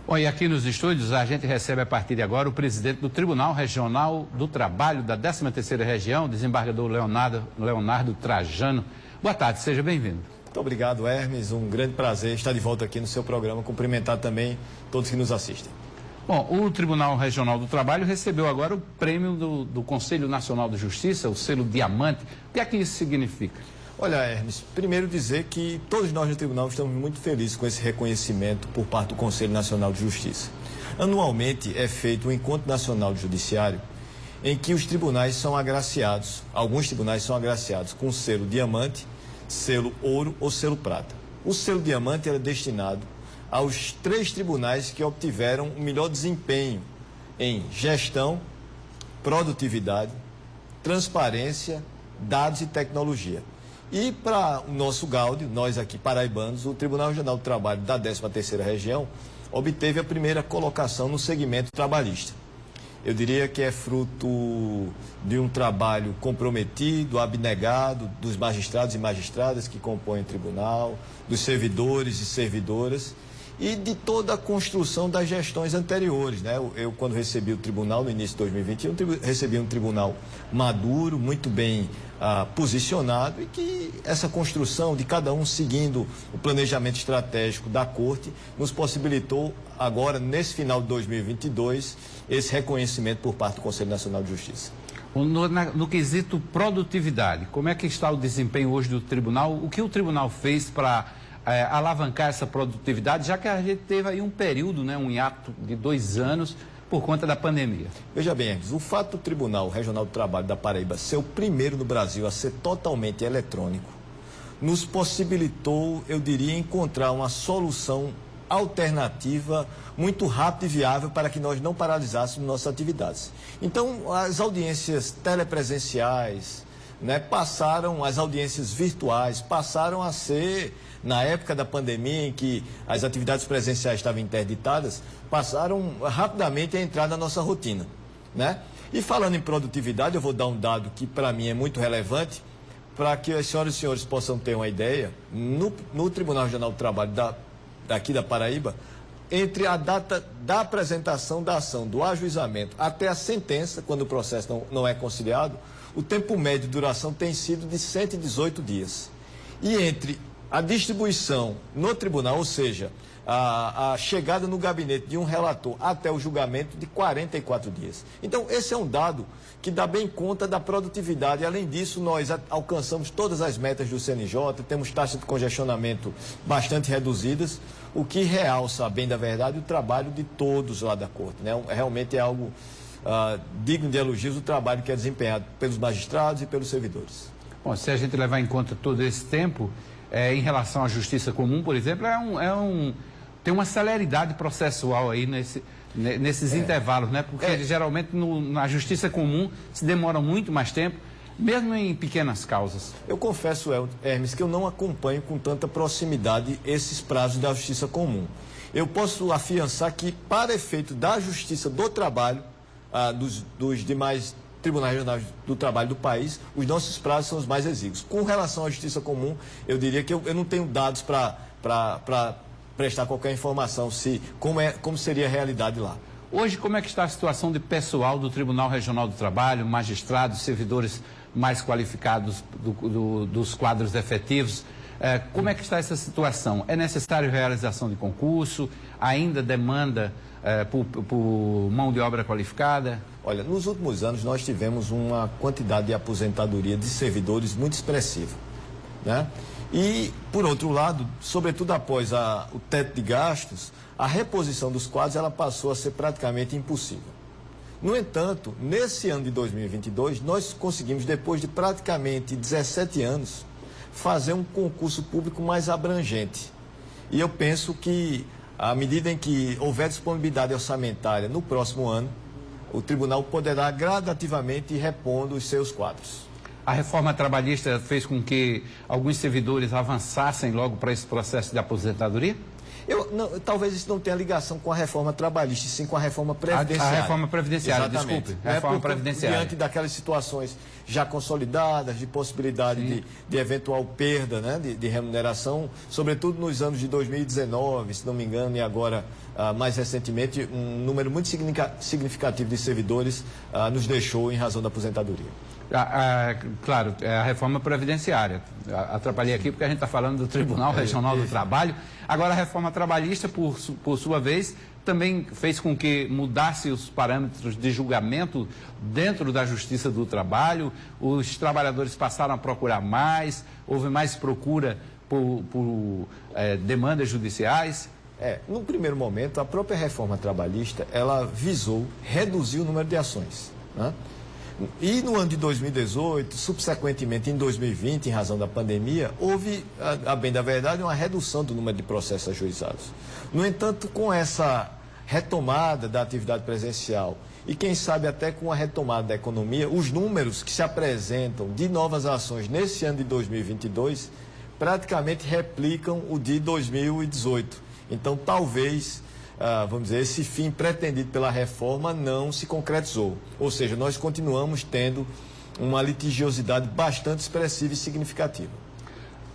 Bom, e aqui nos estúdios a gente recebe a partir de agora o presidente do Tribunal Regional do Trabalho da 13ª Região, desembargador Leonardo Trajano. Boa tarde, seja bem-vindo. Muito obrigado, Hermes. Um grande prazer estar de volta aqui no seu programa. Cumprimentar também todos que nos assistem. Bom, o Tribunal Regional do Trabalho recebeu agora o prêmio do Conselho Nacional de Justiça, o selo Diamante. O que é que isso significa? Olha, Hermes, primeiro dizer que todos nós no Tribunal estamos muito felizes com esse reconhecimento por parte do Conselho Nacional de Justiça. Anualmente é feito um Encontro Nacional de Judiciário em que os tribunais são agraciados, alguns tribunais são agraciados com selo Diamante, selo Ouro ou selo Prata. O selo Diamante era destinado aos 3 tribunais que obtiveram o melhor desempenho em gestão, produtividade, transparência, dados e tecnologia. E para o nosso gáudio, nós aqui paraibanos, o Tribunal Regional do Trabalho da 13ª Região obteve a primeira colocação no segmento trabalhista. Eu diria que é fruto de um trabalho comprometido, abnegado dos magistrados e magistradas que compõem o tribunal, dos servidores e servidoras e de toda a construção das gestões anteriores, né? Eu quando recebi o tribunal no início de 2021, recebi um tribunal maduro, muito bem posicionado, e que essa construção de cada um seguindo o planejamento estratégico da Corte nos possibilitou agora, nesse final de 2022, esse reconhecimento por parte do Conselho Nacional de Justiça. No quesito produtividade, como é que está o desempenho hoje do tribunal? O que o tribunal fez para alavancar essa produtividade, já que a gente teve aí um período, né, um hiato de 2 anos por conta da pandemia? Veja bem, Hermes, o fato do Tribunal Regional do Trabalho da Paraíba ser o primeiro no Brasil a ser totalmente eletrônico nos possibilitou, eu diria, encontrar uma solução alternativa muito rápida e viável para que nós não paralisássemos nossas atividades. Então, as audiências telepresenciais, né, as audiências virtuais passaram a ser, na época da pandemia em que as atividades presenciais estavam interditadas, passaram rapidamente a entrar na nossa rotina, né? E falando em produtividade, eu vou dar um dado que para mim é muito relevante, para que as senhoras e senhores possam ter uma ideia. No Tribunal Regional do Trabalho daqui da Paraíba, entre a data da apresentação da ação, do ajuizamento, até a sentença, quando o processo não é conciliado, o tempo médio de duração tem sido de 118 dias. E entre a distribuição no tribunal, ou seja, a chegada no gabinete de um relator até o julgamento, de 44 dias. Então, esse é um dado que dá bem conta da produtividade. Além disso, nós alcançamos todas as metas do CNJ, temos taxas de congestionamento bastante reduzidas, o que realça, a bem da verdade, o trabalho de todos lá da Corte, né? Realmente é algo digno de elogios o trabalho que é desempenhado pelos magistrados e pelos servidores. Bom, se a gente levar em conta todo esse tempo, em relação à justiça comum, por exemplo, tem uma celeridade processual aí nesses intervalos, né? Porque geralmente na justiça comum se demora muito mais tempo, mesmo em pequenas causas. Eu confesso, Hermes, que eu não acompanho com tanta proximidade esses prazos da justiça comum. Eu posso afiançar que, para efeito da justiça do trabalho, dos demais tribunais regionais do trabalho do país, os nossos prazos são os mais exíguos. Com relação à justiça comum, eu diria que eu não tenho dados para prestar qualquer informação como seria a realidade lá. Hoje, como é que está a situação de pessoal do Tribunal Regional do Trabalho, magistrados, servidores mais qualificados dos quadros efetivos? Como é que está essa situação? É necessário realização de concurso? Ainda demanda por mão de obra qualificada? Olha, nos últimos anos nós tivemos uma quantidade de aposentadoria de servidores muito expressiva, né? E, por outro lado, sobretudo após o teto de gastos, a reposição dos quadros ela passou a ser praticamente impossível. No entanto, nesse ano de 2022, nós conseguimos, depois de praticamente 17 anos, fazer um concurso público mais abrangente. E eu penso que, à medida em que houver disponibilidade orçamentária no próximo ano, o tribunal poderá gradativamente ir repondo os seus quadros. A reforma trabalhista fez com que alguns servidores avançassem logo para esse processo de aposentadoria? Talvez isso não tenha ligação com a reforma trabalhista, e sim com a reforma previdenciária. A reforma previdenciária, exatamente. desculpe. A reforma previdenciária. Diante daquelas situações já consolidadas, de possibilidade de eventual perda, né, de remuneração, sobretudo nos anos de 2019, se não me engano, e agora, mais recentemente, um número muito significativo de servidores nos deixou em razão da aposentadoria. Claro, é a reforma previdenciária. Atrapalhei aqui porque a gente está falando do Tribunal Regional do Trabalho. Agora, a reforma trabalhista, por sua vez, também fez com que mudasse os parâmetros de julgamento dentro da Justiça do Trabalho. Os trabalhadores passaram a procurar mais, houve mais procura por demandas judiciais. No primeiro momento, a própria reforma trabalhista, ela visou reduzir o número de ações, né? E no ano de 2018, subsequentemente em 2020, em razão da pandemia, houve, a bem da verdade, uma redução do número de processos ajuizados. No entanto, com essa retomada da atividade presencial e, quem sabe, até com a retomada da economia, os números que se apresentam de novas ações nesse ano de 2022 praticamente replicam o de 2018. Então, talvez, vamos dizer, esse fim pretendido pela reforma não se concretizou. Ou seja, nós continuamos tendo uma litigiosidade bastante expressiva e significativa.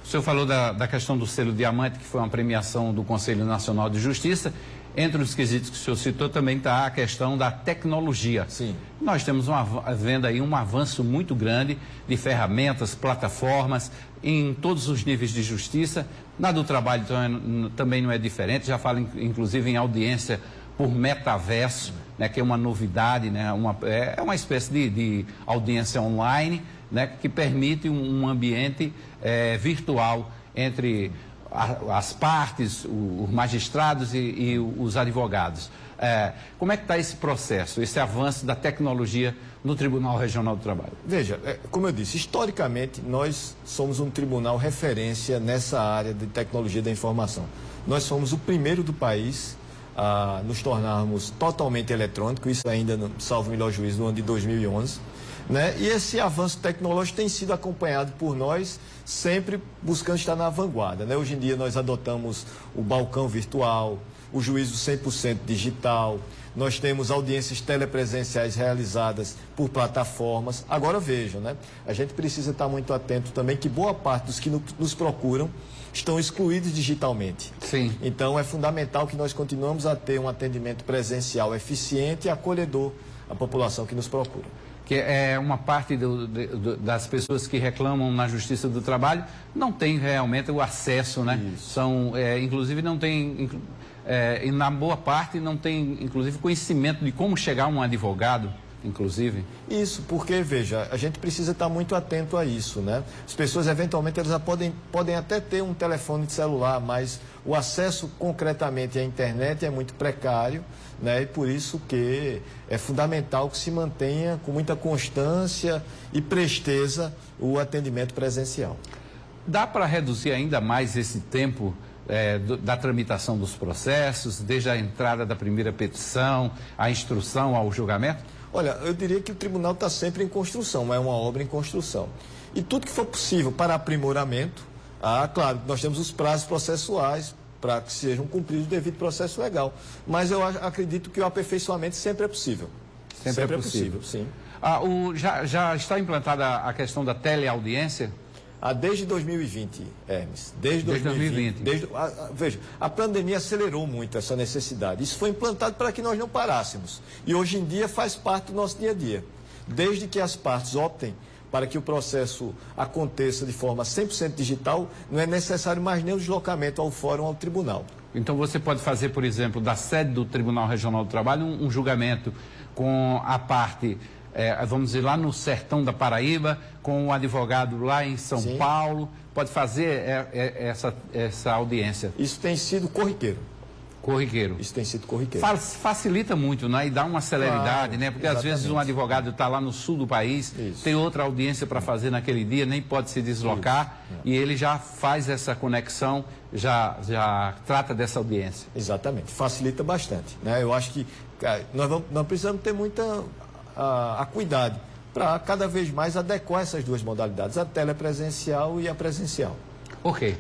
O senhor falou da questão do selo diamante, que foi uma premiação do Conselho Nacional de Justiça. Entre os quesitos que o senhor citou também está a questão da tecnologia. Sim. Nós temos vendo aí um avanço muito grande de ferramentas, plataformas, em todos os níveis de justiça. Na do trabalho também não é diferente, já fala inclusive em audiência por metaverso, né, que é uma novidade, né, é uma espécie de audiência online, né, que permite um ambiente virtual entre as partes, os magistrados e os advogados. Como é que está esse processo, esse avanço da tecnologia no Tribunal Regional do Trabalho? Veja, como eu disse, historicamente nós somos um tribunal referência nessa área de tecnologia da informação. Nós fomos o primeiro do país a nos tornarmos totalmente eletrônico, isso ainda, salvo o melhor juízo, no ano de 2011. Né? E esse avanço tecnológico tem sido acompanhado por nós, sempre buscando estar na vanguarda. Né? Hoje em dia nós adotamos o balcão virtual, o juízo 100% digital, nós temos audiências telepresenciais realizadas por plataformas. Agora vejam, né? A gente precisa estar muito atento também que boa parte dos que nos procuram estão excluídos digitalmente. Sim. Então é fundamental que nós continuemos a ter um atendimento presencial eficiente e acolhedor à população que nos procura. Que é uma parte das pessoas que reclamam na Justiça do Trabalho não tem realmente o acesso, né? Isso. Inclusive não tem, e na boa parte não tem, inclusive, conhecimento de como chegar a um advogado, inclusive. Isso, porque, veja, a gente precisa estar muito atento a isso, né? As pessoas, eventualmente, elas podem até ter um telefone de celular, mas o acesso concretamente à internet é muito precário, né? E por isso que é fundamental que se mantenha com muita constância e presteza o atendimento presencial. Dá para reduzir ainda mais esse tempo da tramitação dos processos, desde a entrada da primeira petição, a instrução ao julgamento? Olha, eu diria que o tribunal está sempre em construção, é uma obra em construção. E tudo que for possível para aprimoramento, claro, nós temos os prazos processuais para que sejam cumpridos o devido processo legal. Mas eu acredito que o aperfeiçoamento sempre é possível. Sempre é possível, sim. Já está implantada a questão da teleaudiência? Desde 2020, Hermes. Desde 2020. Veja, a pandemia acelerou muito essa necessidade. Isso foi implantado para que nós não parássemos. E hoje em dia faz parte do nosso dia a dia. Desde que as partes optem para que o processo aconteça de forma 100% digital, não é necessário mais nem o deslocamento ao fórum, ao tribunal. Então você pode fazer, por exemplo, da sede do Tribunal Regional do Trabalho um julgamento com a parte, vamos dizer, lá no sertão da Paraíba, com o advogado lá em São Sim. Paulo, pode fazer essa audiência. Isso tem sido corriqueiro. Corriqueiro. Isso tem sido corriqueiro. Facilita muito, né? E dá uma celeridade, Claro, né? Porque exatamente. às vezes um advogado está lá no sul do país, Isso. tem outra audiência para fazer naquele dia, nem pode se deslocar, e ele já faz essa conexão, já trata dessa audiência. Exatamente, facilita bastante. Né? Eu acho que nós precisamos ter muita acuidade para cada vez mais adequar essas duas modalidades, a telepresencial e a presencial. Ok.